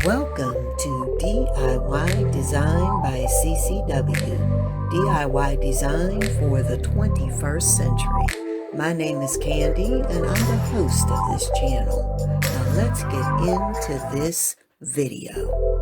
Welcome to DIY Design by CCW, DIY Design for the 21st Century. My name is Candy and I'm the host of this channel. Now let's get into this video.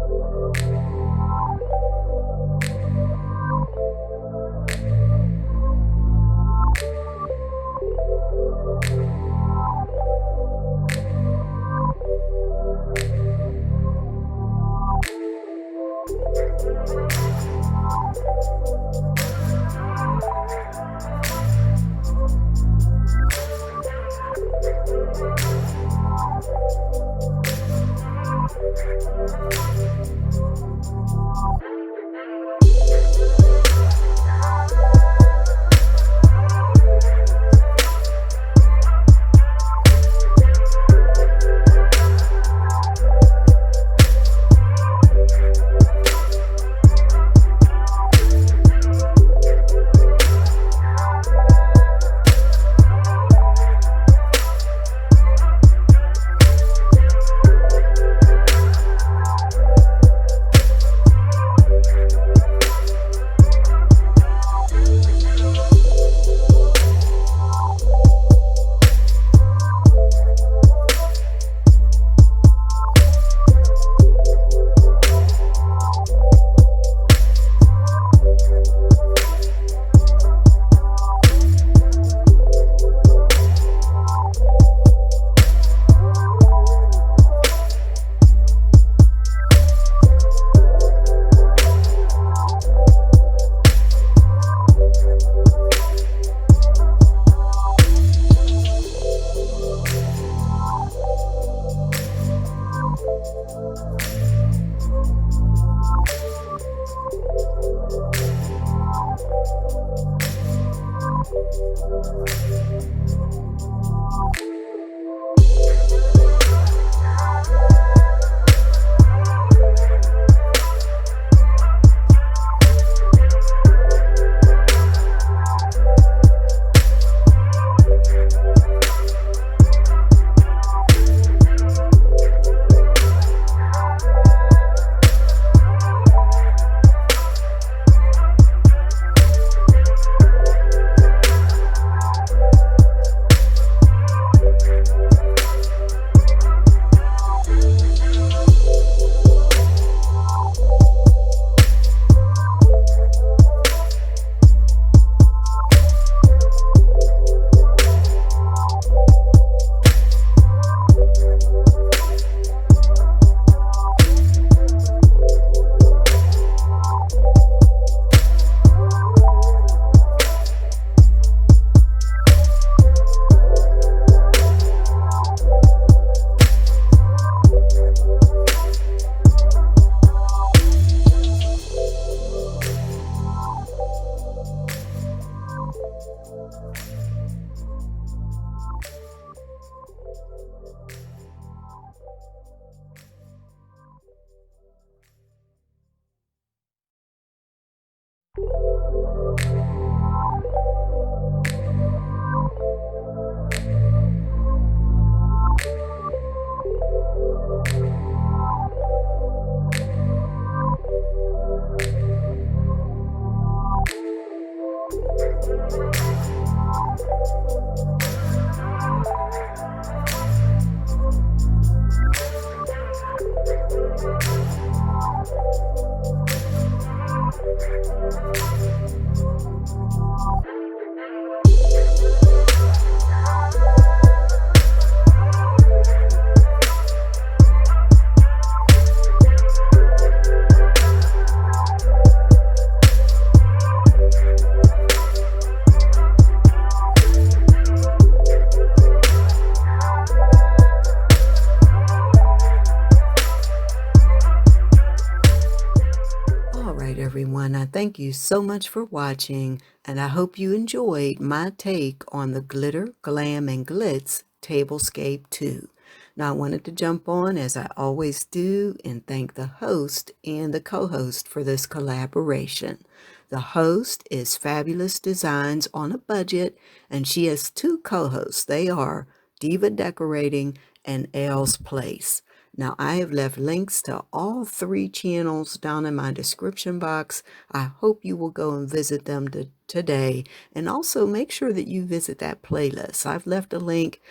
Everyone, I thank you so much for watching, and I hope you enjoyed my take on the Glitter, Glam, and Glitz Tablescape 2. Now, I wanted to jump on, as I always do, and thank the host and the co-host for this collaboration. The host is Fabulous Designs on a Budget, and she has two co-hosts. They are Diva Decorating and Elle's Place. Now, I have left links to all 3 channels down in my description box. I hope you will go and visit them today. And also make sure that you visit that playlist. I've left a link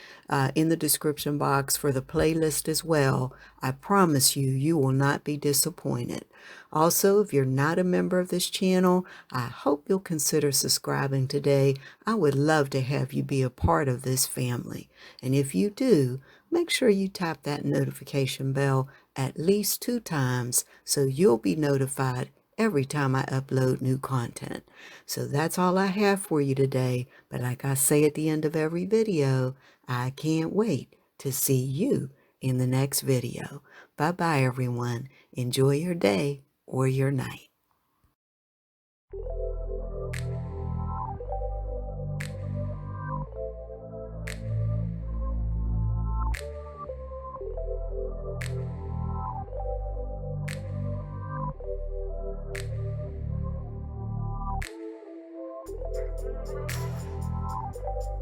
in the description box for the playlist as well. I promise you, you will not be disappointed. Also, if you're not a member of this channel, I hope you'll consider subscribing today. I would love to have you be a part of this family. And if you do, make sure you tap that notification bell at least 2 times so you'll be notified every time I upload new content. So that's all I have for you today. But like I say at the end of every video, I can't wait to see you in the next video. Bye-bye, everyone. Enjoy your day or your night.